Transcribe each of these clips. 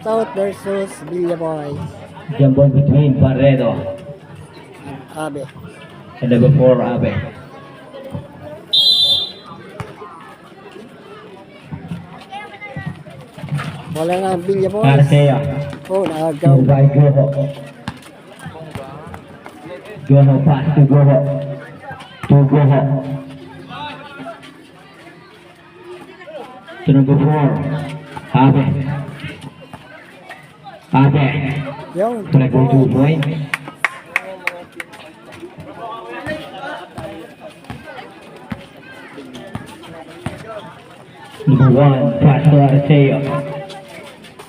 South versus Villaboy. Jump between Barredo Abe. and number 4 Abe. Wala na ang Villaboy. Arcea. Oh, nakagaw. By Goho. Goho pass to Goho. To Goho. To number 4 Abe. Abe. Yung. Collect 2 points. Number 1 pass to Arceo.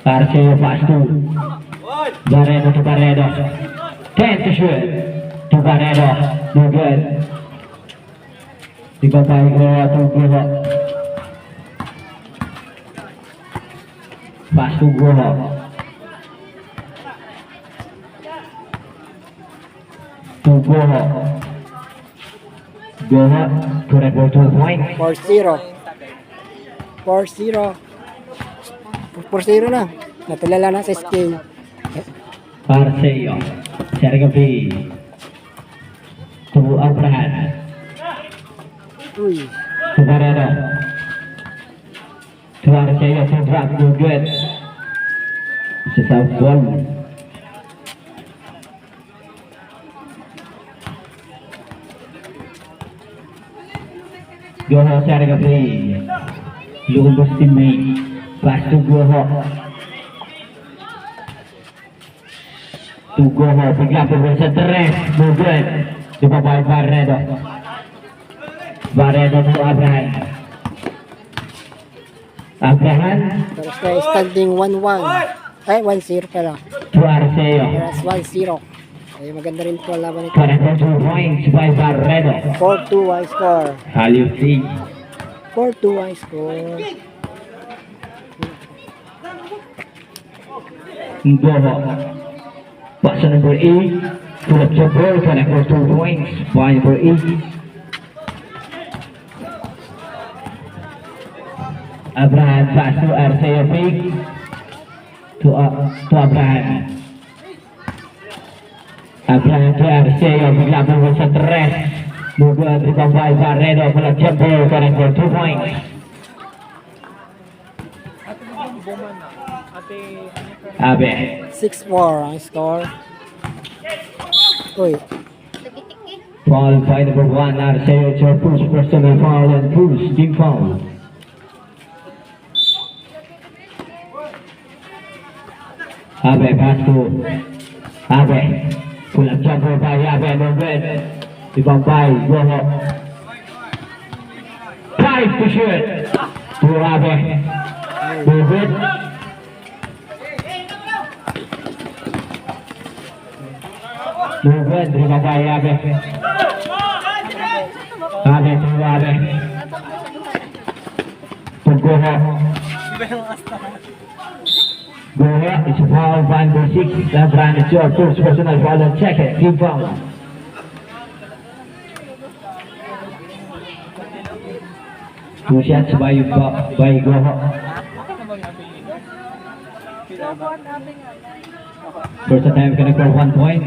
Arceo pass to Barredo to Barredo. 10 to shoot. To Barredo. No good. Ibabay Goho to Goho. Pass to Goho. To Goho. Goho. Correct for 2 points. 4-0. 4-0. 4-0 na. Natulala na sa scale. Arceo. Sergio B. To Abraham. Uy. To Barredo. To Arceo. To drop. No good. This is out ball. Goho Sergio B. Lubos teammate. Pass to Goho. To Goho. Bigla po sa 3. No good. Ibabay Barredo. Barredo to Abraham. Abraham Pero sa standing 1-1. Ay, 1-0 pala. to Arceo. Whereas 1-0. Ay, maganda rin po ang laban nito. Correct for 2 points by Barredo. 4-2 high score. Value 3. 4-2 high score. Goho. Pass to number 8. Pull up the ball. Correct for 2 points. 5 for 8. Abraham pass to Arceo Big. To Abraham. Abraham to Arceo. Bigla po sa 3. No good. Ibabay Barredo. Pull up the ball. Correct for 2 points. Abe. 6-4 ang score. Uy. Foul by number 1, Arceo. It's your first personal foul and first team foul. Abe pass to Abe. Pull up jumper by Abe. No good. Ibabay. Goho. 5 to shoot. To Abe. No good. No good. Ibabay Abe. Abe to Abe. To Goho. Goho is foul by number 6. Abraham, it's your first personal foul and second team foul. Two shots by Goho. First time connect for 1 point.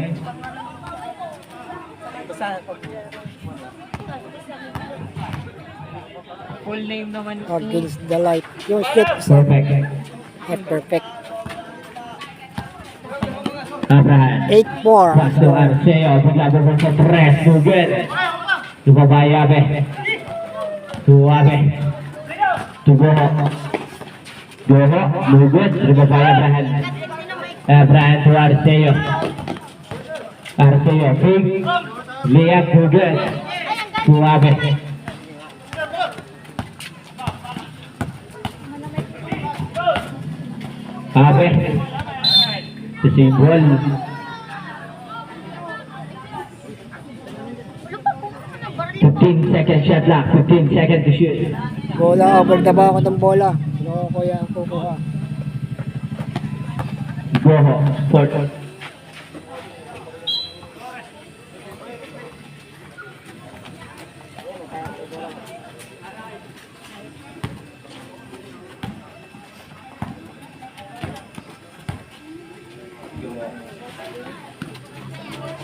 Full name naman ito. Against the light. Yung shoot sa Perfect. perfect. Abraham. 8-4 ang Pass to score. Arceo. Bigla po sa 3. No good. Ibabay Abe. To Abe. To Goho. Goho. No good. Ibabay Abraham. Abraham to Arceo. Arceo. Big. Layup. No good. To Abe. Abe. The same ball. Second shot lang. 15 seconds to shoot. Bola, over the ba ako ng bola. Ano ko yan, kukuha. Goho. Fourth.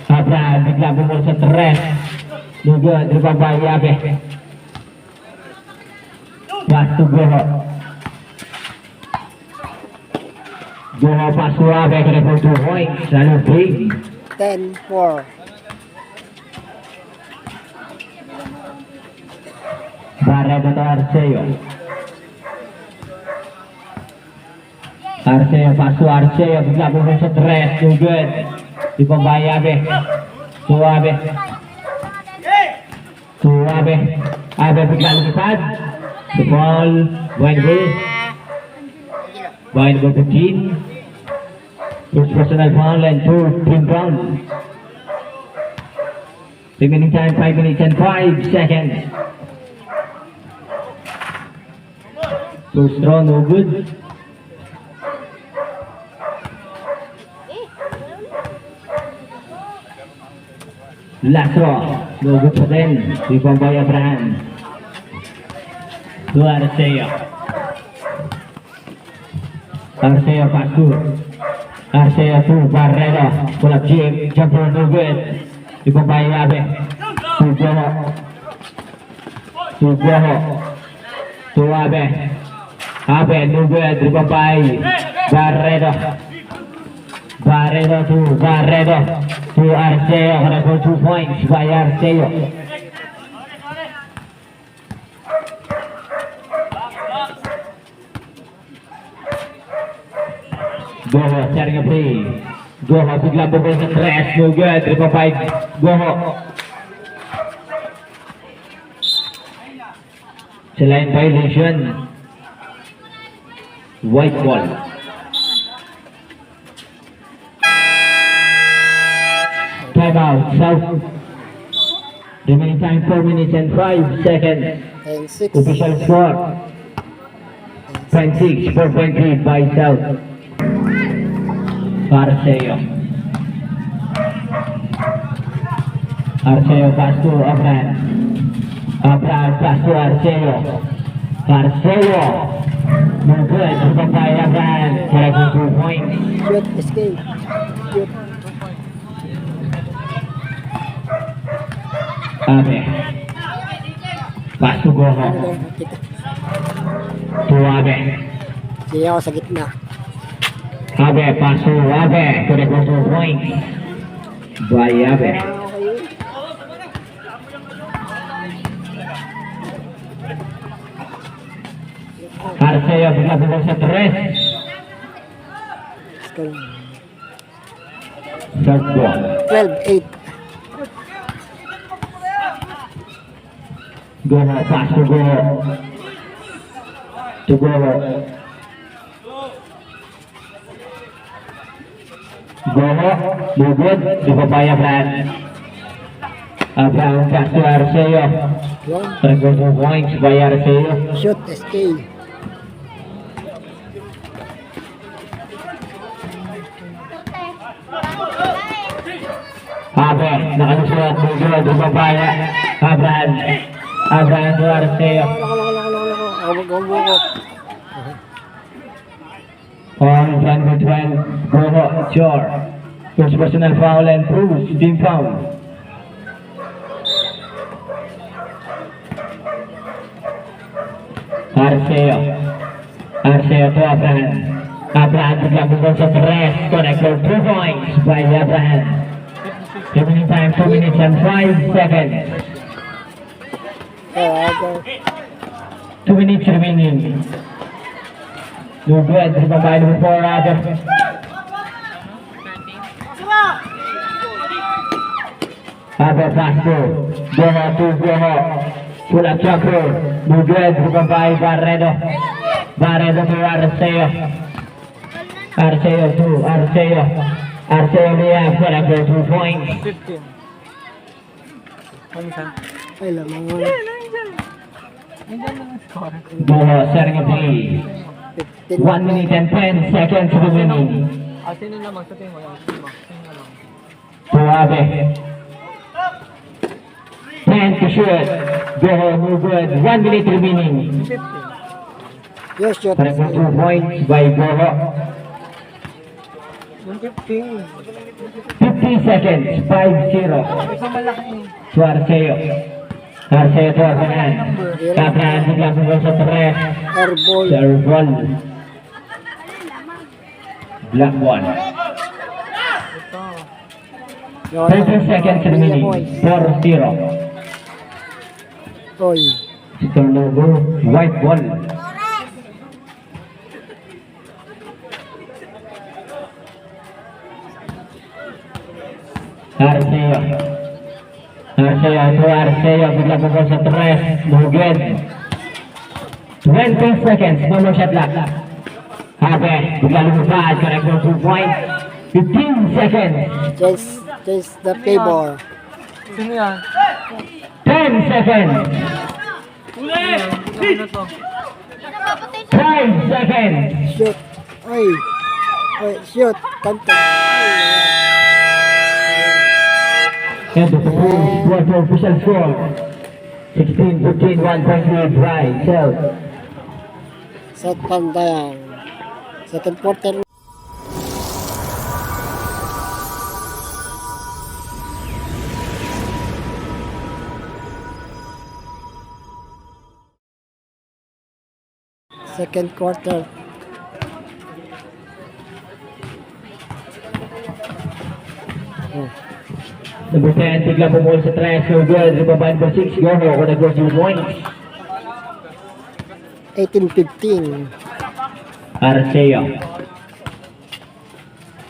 Abraham bigla bumul sa 3. No good. Rebound by Yabe. Pass to Goho. Goho pass to Yabe. Kaya for 2 points. Lalu big. 10-4. Barredo to Arceo. Arceo pass to Arceo. Bigla bumul sa 3. No good. Rebound by Yabe. Suave. Suave. Abe bigla lumipad. The ball. Wide goal. Wide goal 15. First personal foul and 2 team foul. Remaining time 5 minutes and 5 seconds. First throw no good. Last throw, no good pa din. Rebound by Abraham. To Arceo. Arceo pass to. Arceo to Barredo. Pull up jumper no good. Rebound by Abe. To Goho. To Goho. To Abe. Abe no good. Rebound by Barredo. Barredo to Barredo. To Arceo, gonna go 2 points by Arceo. Goho, setting a play. Goho, bigla bubol sa 3. No good. Rebound by Goho. Sa line violation. White ball. Timeout, South. Remaining time 4 minutes and 5 seconds. 10-6. Official score. 0.6, 4.3 by South. Arceo. Arceo pass to Abraham. Abraham pass to Arceo. Arceo. No good. Rebound by Abraham. Correct for 2 points. Shoot, escape. Shoot. Abe. Pass to Goho. Kita. To Abe. Siya ako sa gitna. Abe, pass to Abe. Correct for 2 points. By Abe. Arceo bigla bumul sa 3. Score. Third ball. 12-8. Goho, pass to Goho. To Goho. Goho, no good. Rebound by Abraham. Abraham pass to Arceo. One. Correct for 2 points by Arceo. Shoot, escape. Abe, nakalusot. No good. Rebound by Abraham. Abraham to Arceo. Ako. On front between Goho, Chor. First personal foul and proves team foul. Arceo. Arceo to Abraham. Abraham bigla bumul sa 3. Correct for 2 points by Abraham. Remaining time 2 minutes and 5 seconds. 2 minutes remaining. No good. Rebound by number 4 Abe. Abe pass to Goho. Pull up jumper. No good. Rebound by Barredo. Barredo to Arceo. Arceo to Arceo. Arceo Liam. Correct for 2 points. 15. Ano siya? Ay, lamang mo. Nandiyan na ang score. Goho setting a play. 1 minute and 10 seconds remaining. Sino lamang sa tingin mo? Sino lamang? To Abe. 10 to shoot. Goho no good. 1 minute remaining. 15. Yes, shoot. Correct for 2 points by Goho. 15. 50 seconds, 5-0. Isang malaki. To Arceo. Arceo to Arcanan. Kaprahan bigla pungol sa 3. Airball. Serval. Black 1. Ito. 30 seconds remaining. 4-0. Oy. Turnover. White ball. Arceo. Arceo to Arceo. Bigla pungol sa 3. Mugen. 20 seconds. No more shot clock. Habe. Bigla lumipad. Correct for 2 points. 15 seconds. Chase the favor. Sino yan? 10 seconds. Ano to? 5 seconds. Shoot. Oy. Oy, shoot. Kanta. And the quarter official score 16-15, 1 point lead right. So, Set Pandayan. Second quarter. Second quarter. number 10, bigla pumul sa 3. So good. Rebound number 6. Goho. Kung nag-goes yung points. 18-15. Arceo.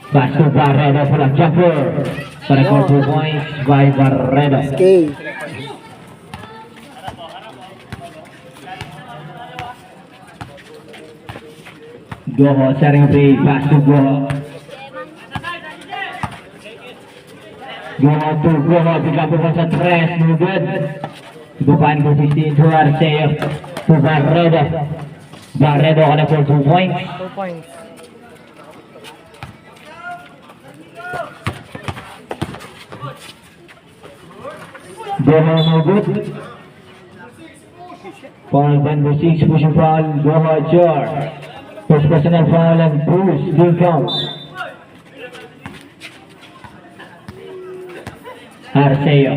Pass to Barredo for a jumper. Para go 2 points by Barredo. Okay. Goho. Sharing free. Pass to Goho. Goho to Goho. Bigla pumul sa 3. No good. Rebound number 16 to Arceo. To Barredo. Barredo on for 2 points. 2 points. Goho no good. Foul by number 6, pushing foul. Goho Jar. First personal foul and Bruce will count. Arceo.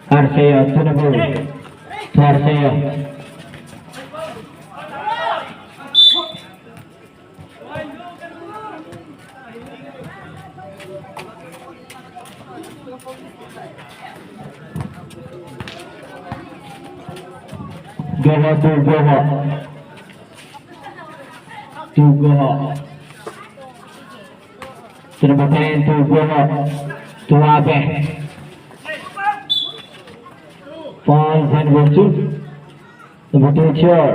Arceo to the ball. To Arceo. Goho to Goho. To Goho. To number 10 to Goho. To Abe. Foul by number 2. Number 2 Chor.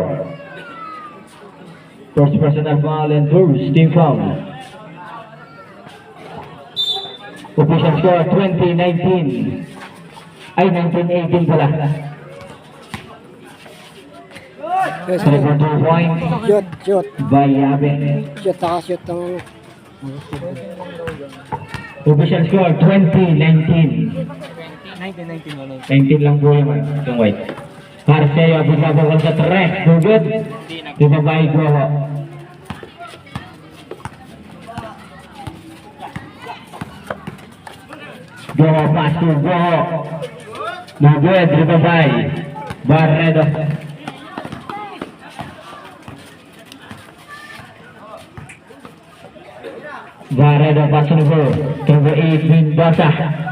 First personal foul and first team foul. Official score 20-19. Ay, 19-18 pala. Yes, Number 2 points shoot. by Abe. Shoot, shoot ang Official score 20-19. 19 na 19 lang po yung white. Arceo, bigla bawal sa 3. No good. Ibabay Goho. Goho pass to Goho. No good. Ibabay. Barredo. Barredo pass to number 8, Mendoza.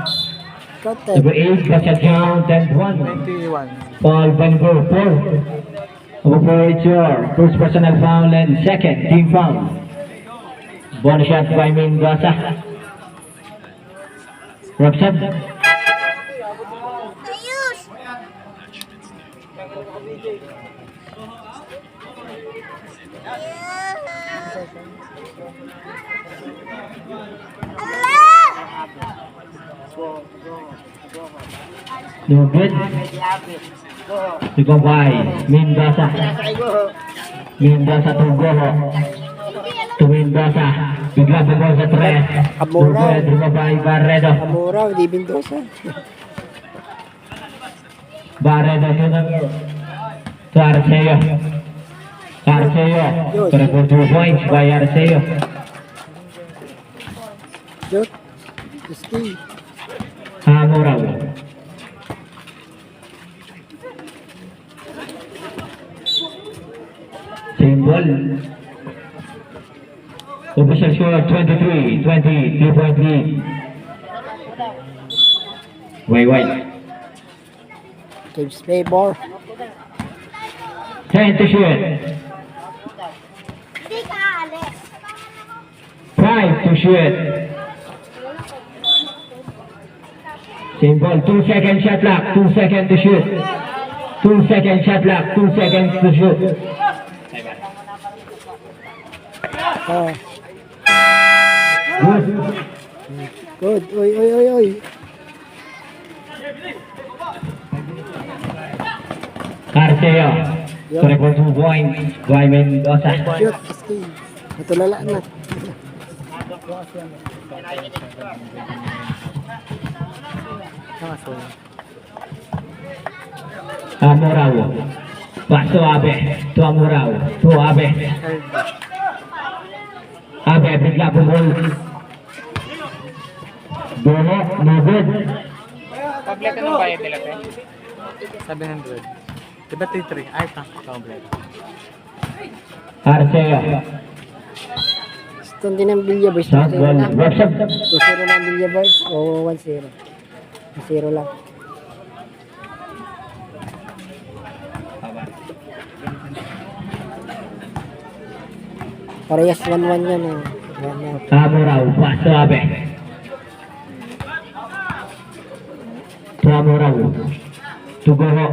contact. Number 8, Bachat count and 1. 21. Foul by number 4. Number 4 is your first personal foul and second team foul. Bonus shot by Mendoza. Robson. No good. Ibabay. Mendoza. Mendoza to Goho. To Mendoza. Bigla bubol sa 3. No good. Ibabay Barredo. Amura, di Mendoza. Barredo to the to Arceo. Arceo Arceo. Triple 2 points by Arceo. Shoot. Ski. Amuraw. Symbol. Official score 23-20, 3-point lead. Wait. Caves favor. 10 to shoot. Hindi ka aalis. 5 to shoot. Symbol, 2 second shot clock, 2 seconds to shoot. 2 second shot clock, 2 seconds to shoot. Oh, Good. good. Oy. Arceo. Triple 2 points by Mendoza. Shoot. Ski. Natulala na. Amuraw. Paso Abe. To Amuraw. To Abe. Abe, bigla bumol. Dono, no good. Kompleto ng bayad nila, te? 700. Diba 3-3? Ay, ito. Kompleto. Arceo. Stone din ang Bilya Boys. Shot 2-0 ball. lang. Workshop. 2-0 lang Bilya Boys. O 1-0. 1-0 lang. Parehas 1-1 yan. 1-1. Amuraw. Paso Abe. To Amuraw. To Goho.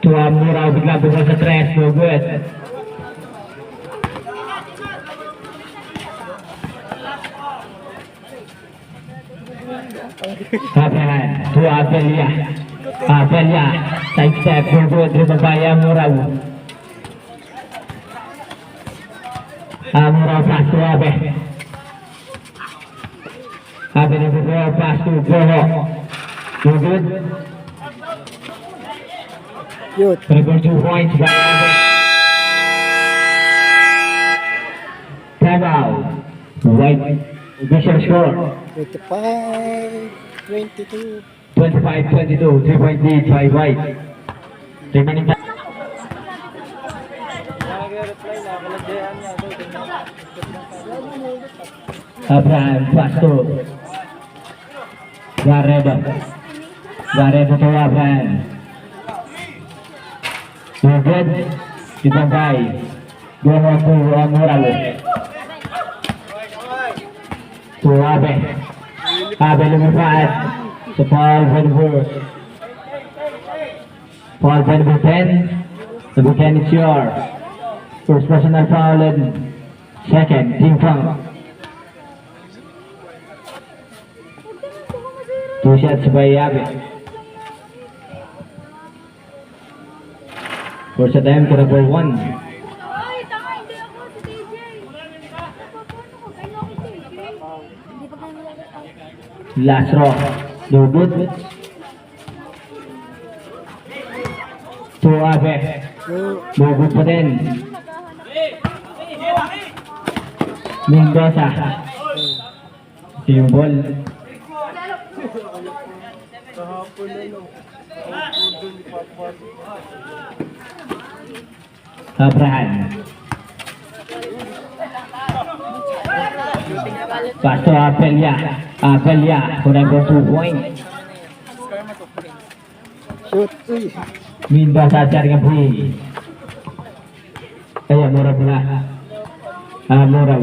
To Amuraw. Bigla bumol sa 3. No good. Abraham. To Abelia. Abelia. Side step. No good. Dribble by Amuraw. Amuraw pass to Abe. Abe na bumol. Pass to Goho. No good. Shoot. Triple 2 points by Abe. Time out. White. Official score. 25-22. 25-22. 3-point lead by White. Remaining time. Abraham pass to Garedo. Garedo to Abraham. No good. Ibang guy. Goho to Amuraw. To Abe. Abe lumipad. To Paul Venver. Paul Venver 10. Number 10 is yours. First personal foul and second team foul. 2 shots by Abe. First attempt to number 1. Ay, tanga, hindi ako si TJ. Paano ko? Kaya ako si TJ. Hindi pa kayo nalagay. Last row. No good. To Abe. Shoot. No good pa din. Mendoza. Symbol. Abraham. Pass to Apelia. Apelia for number 2 points. Shoot. Uy. Mendoza cari ngebui. Ayo murah pula. Murah.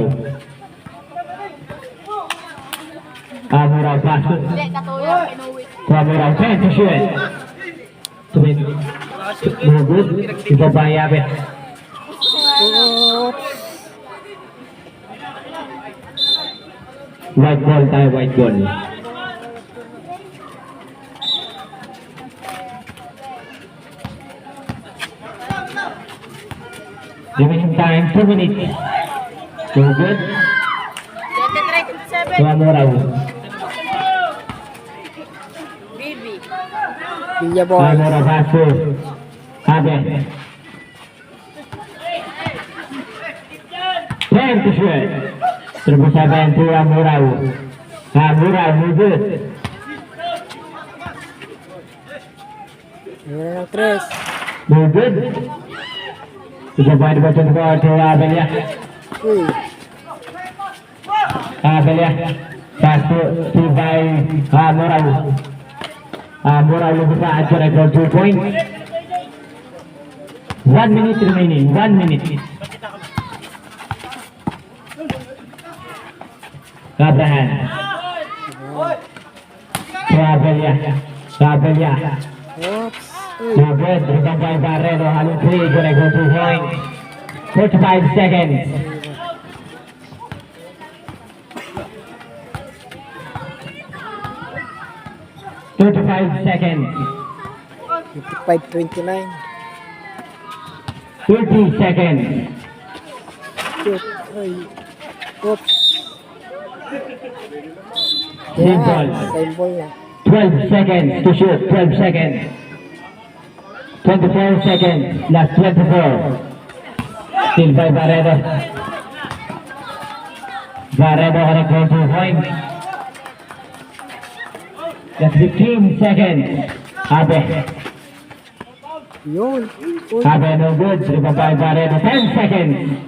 Murah pass. Hindi, katuya, pinuwi. Murah 10 to shoot. To win. No good. Ibaba Abe. Shoot. White ball tayo, white ball. Remaining time 2 minutes. No good. 23-27. Murah. Bibi. Bilya Boys. Murah pass to Abe. 10 to shoot. Triple 7 to Amurao. Amurao, no good. Meron ng 3. No good. Triple point number 24 to Abelia. Uy. Abelia. Pass to by Amurao. Amurao lubos sa at record 2 points. 1 minute remaining. 1 minute. Abraham. Abelia. Abelia. Oops. Uy. No good. Rebound by Barredo. Halong 3. Gonna go 2 points. 45 seconds. Seconds. 55-29. 30 seconds. Shoot. Uy. Oops. Same ball. Same ball na. 12 seconds to shoot. 12 seconds. 24 seconds. Last 24. Still by Barredo. Barredo on a goal 2 points. Just 15 seconds. Abe. Yun. Uy. Abe no good. Rebound by Barredo. 10 seconds.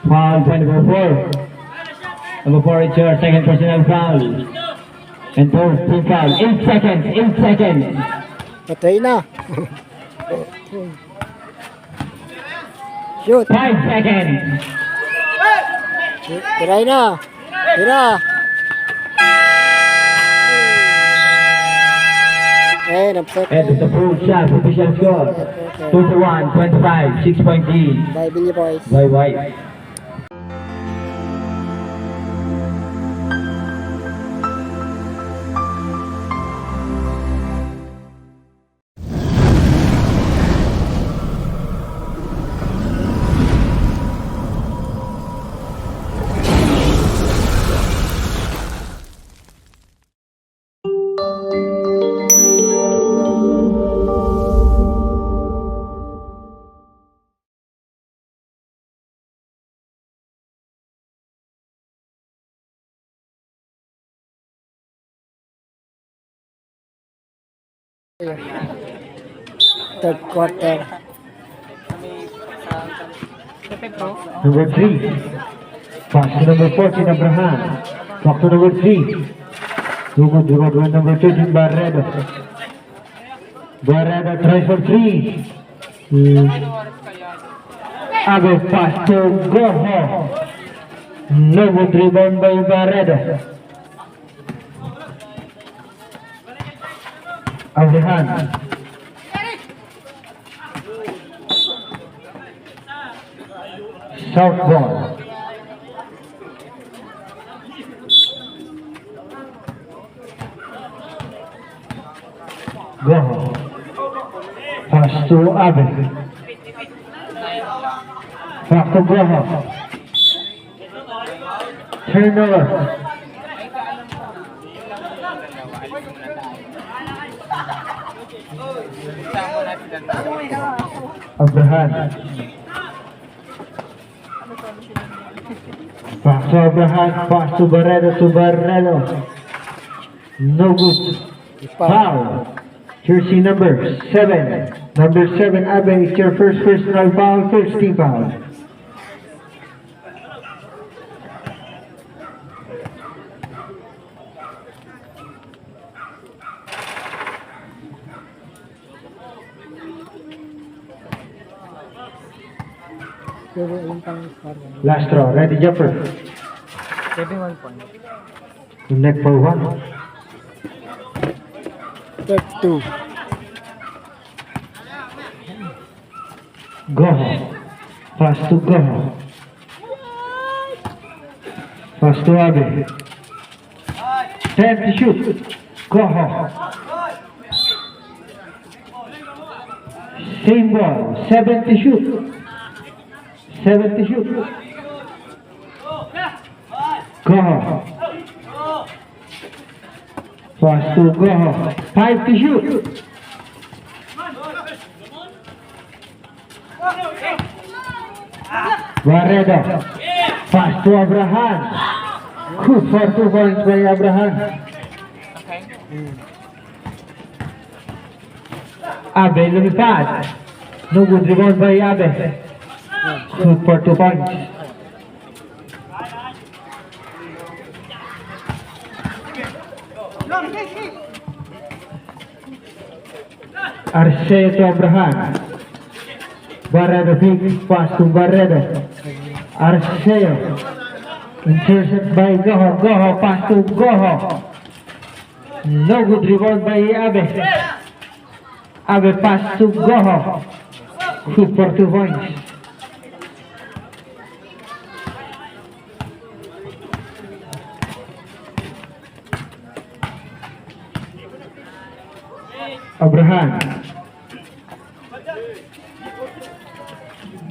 Foul by number 4. Number 4 is your second personal foul. And third team foul. 8 seconds. 8 seconds. Patay na. Shoot. 5 seconds. Tiray na. Tira. Eh, napset And it's a full shot. Official score. 21-25. 6-point lead. Bye, Billy Boys. By White. Third quarter. Number 3. Pass to number 14, Abraham. Back to number 3. Good with number 13, Barredo. Barredo tries for 3. Abe pass to Goho. No good rebound by Barredo. Abraham. South ball. Goho. Pass to Abe. Back to Goho. Turnover. Abraham. Pass to Abraham. Pass to Barredo. No good. Foul. Jersey number 7. Number 7, Abe, it's your first personal foul, first team foul. Last throw, ready jumper. 71 points. Neck for 1. Third 2. Goho. Pass to Goho. Pass to Abe. 10 to shoot. Goho. Same ball. 7 to shoot. 7 to shoot. Goho. Pass to Goho. 5 to shoot. Barredo. Pass to Abraham. Good for 2 points by Abraham. Okay. Abe lumipad. No good rebound by Abe. Good for 2 points. Arceo to Abraham. Barredo big pass to Barredo. Arceo. Intercepted by Goho. Goho pass to Goho. No good rebound by Abe. Abe pass to Goho. Good for 2 points. Abraham.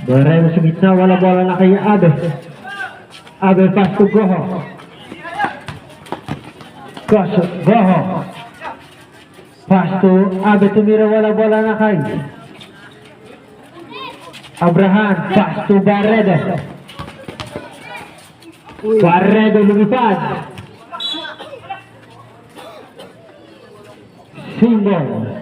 Barredo sa gitna, wala bola na kay Abe. Abe pass to Goho. Goho. Pass to Abe, tumira, wala bola na kay Abraham. Pass to Barredo. Uy, Barredo lumipad. Single.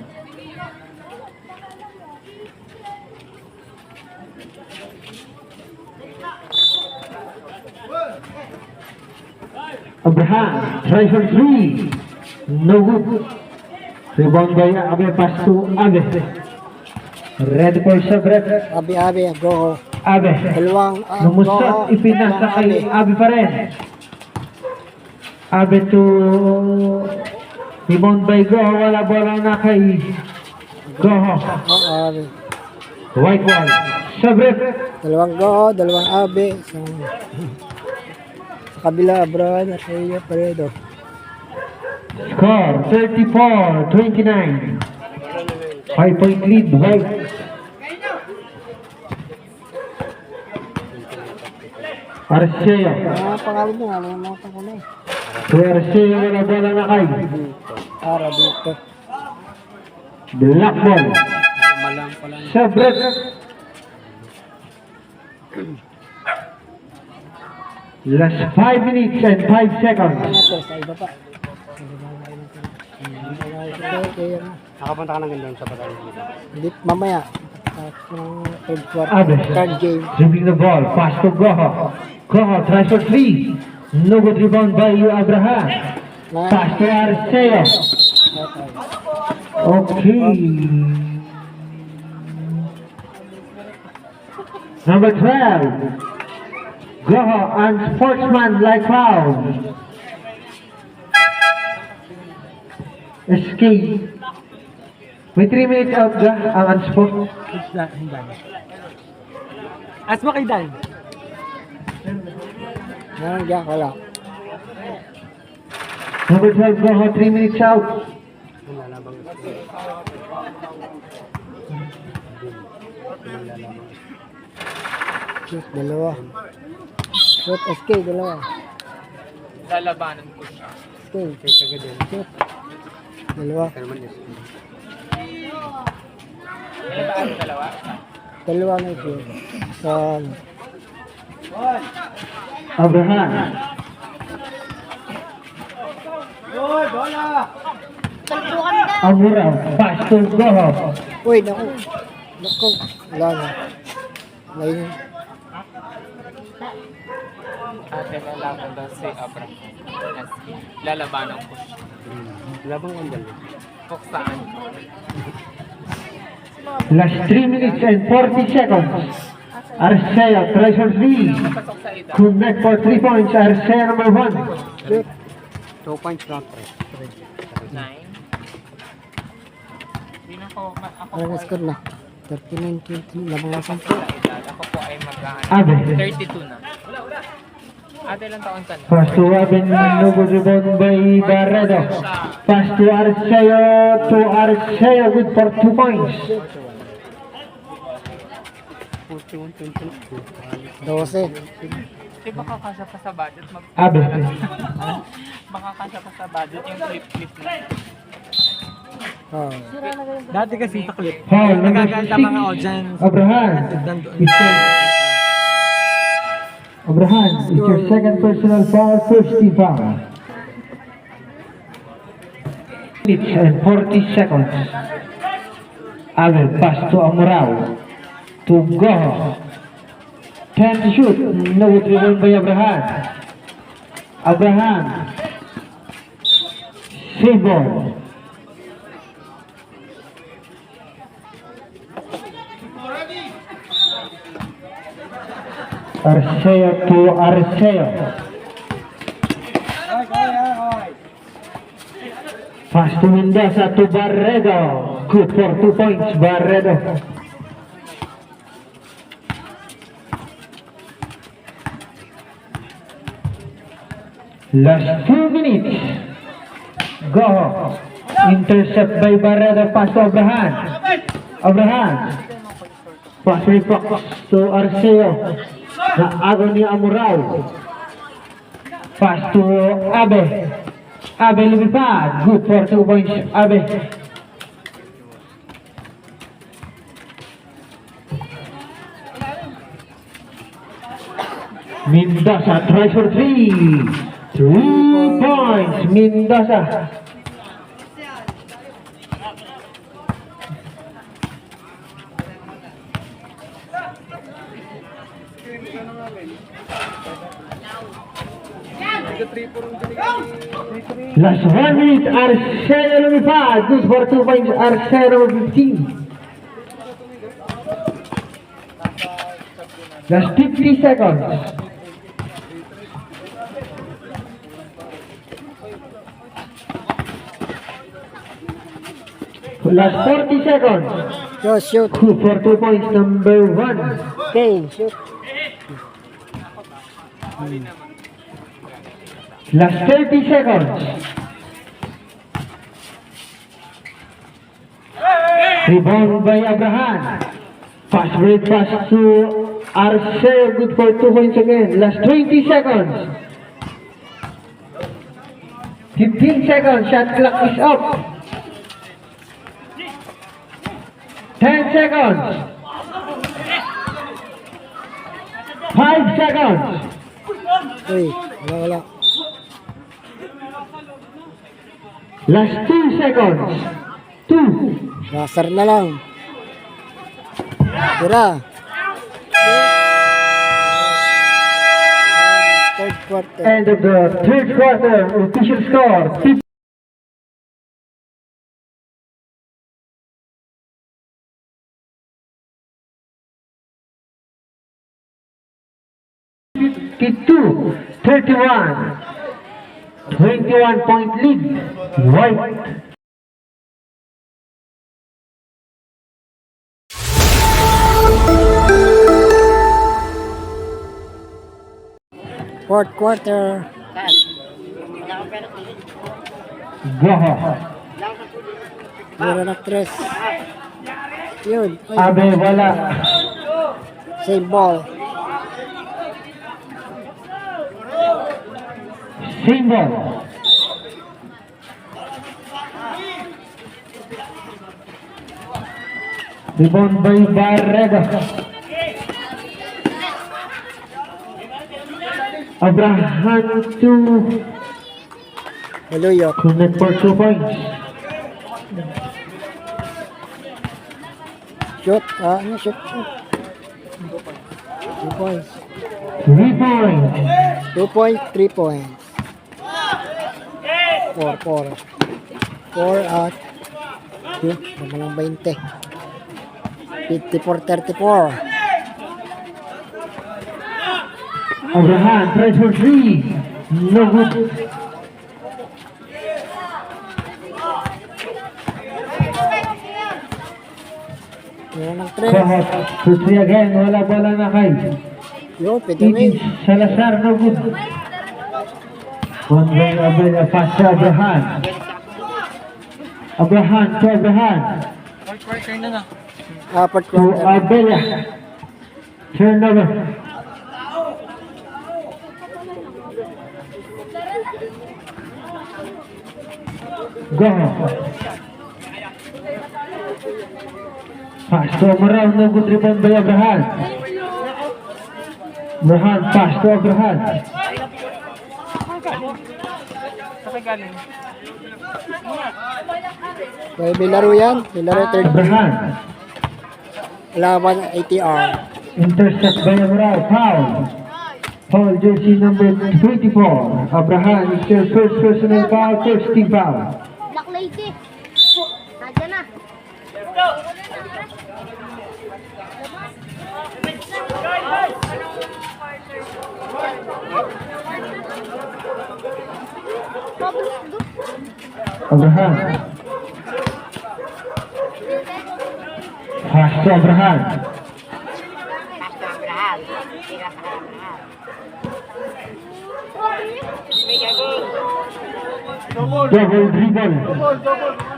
Abraham tries for 3. No good. Rebound by Abe, pass to Abe. Red for Sabret. Abi, go. Abe. Dalawang, Lumusot, ipinasa kay Abe pa rin. Abe to rebound by Goho, wala bola na kay Goho. Abi. White wall. Sabret. Dalawang go, dalawang abi. Sa kabila, Abraham at Rio Paredo. Score 34-29. 5-point lead, White. Arceo. Pangalan mo, nalimutan ko na eh. To Arceo, wala bola na kay Para dito. Black ball. Sabret. Last 5 minutes and 5 seconds. Ano to, sa iba pa. Nakapunta ka ng ganun sa patay. Hindi, mamaya. Yung third quarter, Abe. third game. Dribbling the ball. Pass to Goho. Goho tries for 3. No good rebound by Abraham. Pass to Arceo. Okay. Number 12. Goho and sportsman like foul. Escape. May 3 minutes out ga ang unsport. As mo kay Dan. Meron dyan, wala. Number 12 Goho, 3 minutes out. Shoot, dalawa. Shoot, SK, dalawa. Lalabanan ko siya. SK, shoot. Dalawa. Ano ba ang dalawa? Dalawa na ito. Sa, Abraham. Talpukan na. Amura. Pass to Goho. uy, naku. Naku, wala na. Lain. Ate, lalaban daw si Abraham. Lalabanan ko siya. Labang ang dalawa. Puksaan. Last 3 minutes and 40 seconds. Arceo tries for 3. Pasok sa ida. Connect for 3 points. Arceo number 1. Shoot. 2 points lang. 9. Hindi na ako, ako Ano po na ay, score na? 39-20. Labang sa lasang edad, ako po ay Abe. 32 na. Ate, ilang taon ka na? Pass to Abin. No good rebound by Barredo. Pass to Arceo. To Arceo. Good for 2 points. 12. Di ba kakasya pa sa budget? Abe. Baka kasya pa sa budget yung flip-flip na. Oh. Dati kasi sa clip. Foul number Nagaganda mga 6. audience. Abraham. It's Abraham, it's your second personal foul, first team foul. Minutes and 40 seconds. Abel pass to Amorao. To Goho. 10 to shoot. No good rebound by Abraham. Abraham. Save ball. Arceo to Arceo. Pass to Mendoza to Barredo. Good for 2 points, Barredo. Last 2 minutes. Go. Intercept by Barredo. Pass to Abraham. Abraham. Pass reflex to Arceo. Naago ni Amorao. Pass to Abe. Abe lumipad. Good for 2 points, Abe. Mendoza tries for 3. 3 points, Mendoza. Last 1 minute, Arceo lumipad. Good for 2 points, Arceo number 15. Last 50 seconds. Last 40 seconds. Go, shoot. Good for 2 points, number 1. Okay, shoot. Last 30 seconds. Rebound by Abraham. Pass break pass to Arceo. Good for 2 points again. Last 20 seconds. 15 seconds. Shot clock is up. 10 seconds. 5 seconds. Uy, wala. Last 2 seconds. 2. Nasar na lang. Tira. Third quarter. End of the third quarter. Official score. 52-31. 21-point lead. White. Fourth quarter. Goho. Meron na 3. Yun. Ay, Abe wala. same ball. Single. Rebound by Barredo. Abraham to Maluyot. connect for 2 points. Shoot. Ano shoot? 2 points. 3 points. 2 points, 3 points. 4 at 2. Naman lang 20. 54-34. Abraham tries for 3. No good. Meron ng 3. Kahot. To 3 again. Wala bola na kay. Yo, pwede It is Salazar. No good. One way Abel pass to Abraham. Abraham to Abraham. Apat To quarter. Abel. Turnover. Go. Pass to Amorao. No good rebound by Abraham. Abraham, pass to Abraham. Saan galing? May laro yan. May laro third. Abraham, Laban ATR. intercept by Amral, foul. Foul jersey number 24. Abraham is your first personal foul, first team foul. Black lady. Nandiyan na. Abraham. Pass to Abraham. Double dribble.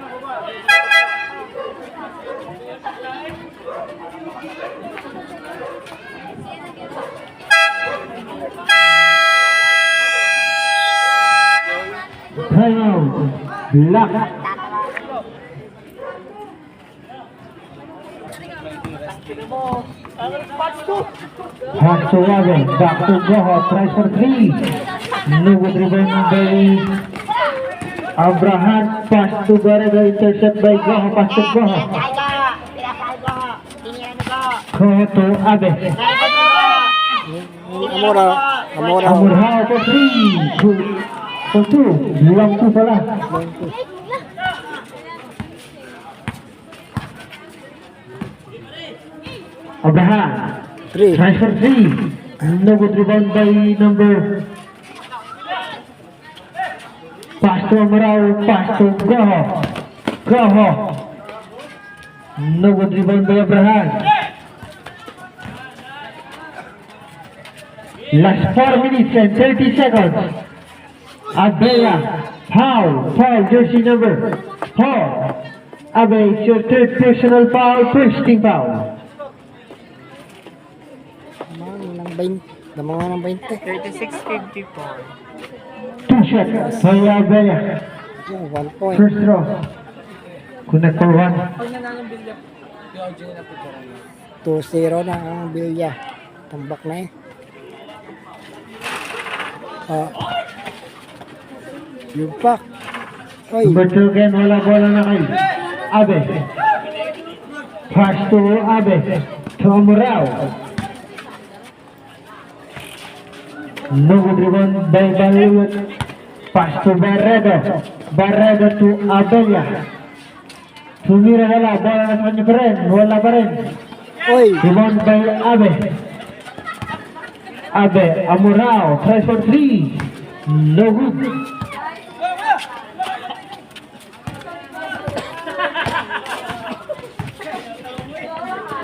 Timeout. Block. Pass to Wagen. Back to Goho. Tries for three. No good rebound by Abraham. Pass to Barrega. Intercept by Goho. Pass to Goho. Goho to Abe. Amora. Amurhao for three. For two. Long two pala. Abraham. 3. Tries for three. No good rebound by number. Pass to Amurhao. Pass to Goho. Goho. No good rebound by Abraham. Last 4 minutes and 30 seconds. Abella, foul, jersey number 4. Abe, it's your third personal foul, first team foul. Damangan ng 20. 36-54. 2 shots by Abella. 1 point. First throw. Connect for 1. 2-0 na ang Bilya. Tambak na eh. Yung pack. Oy. Number 2 again, wala bola na kay Abe. Pass to Abe. To Amurhao. No good rebound by Balut. Pass to Barrega. Barrega to Abella. Tumira wala, bola na sa kanya pa rin. Wala pa rin. Oy. Rebound by Abe. Abe, Amurhao. Tries for three. No good.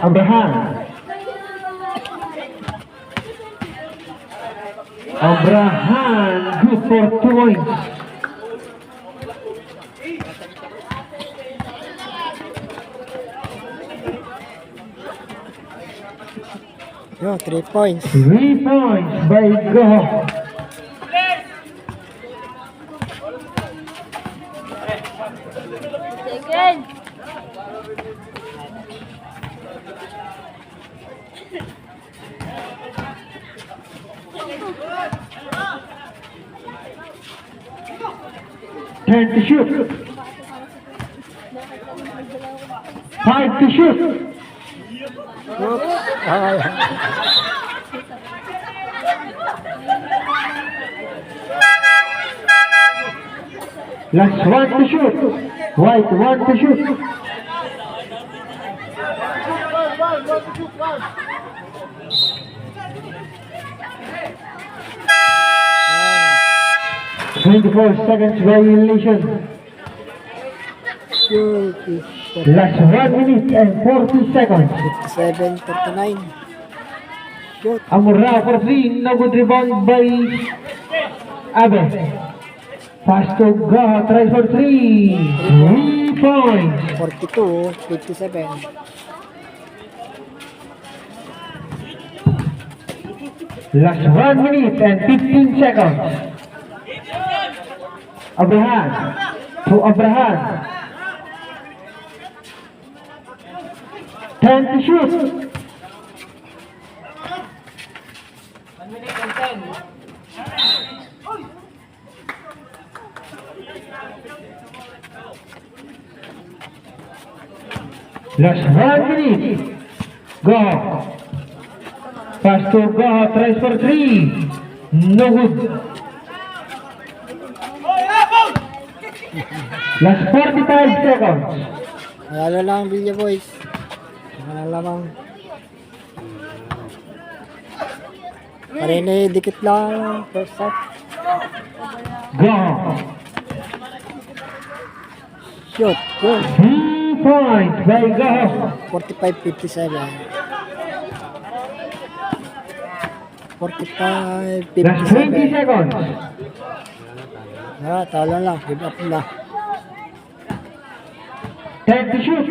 Abraham. Abraham, good for 2 points. Yo, 3 points. 3 points by Goho. Second. Ten to shoot. 5 to shoot. Last 1 to shoot. White 1 to shoot. "24 seconds violation. Last 1 minute and 40 seconds. 7:39. Shoot. Amurhao for three. No good rebound by Abe. Pass to Goho. Tries for three. 3 points. 42-57. Last 1 minute and 15 seconds. Abraham to Abraham. 10 to shoot. Last 1 minute. Go. Pass to go. Tries for 3. No good. Last 45 seconds. Malalo lang ang Villa Boys. Malalo lamang. Parin dikit lang. First half. Go. Shoot. Go. 3 points by Go. 45-57. 45-57. Last 20 seconds. Talo lang. Give up na. Time to shoot.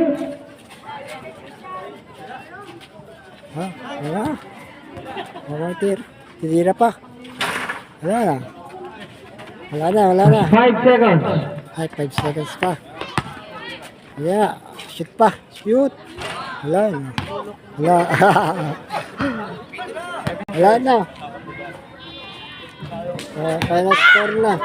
Wala. Wala titira pa. Wala na. Wala na. 5 seconds. Ay, 5 seconds pa. Yeah, shoot pa. Shoot. Wala na. Wala. Wala na. Final score na.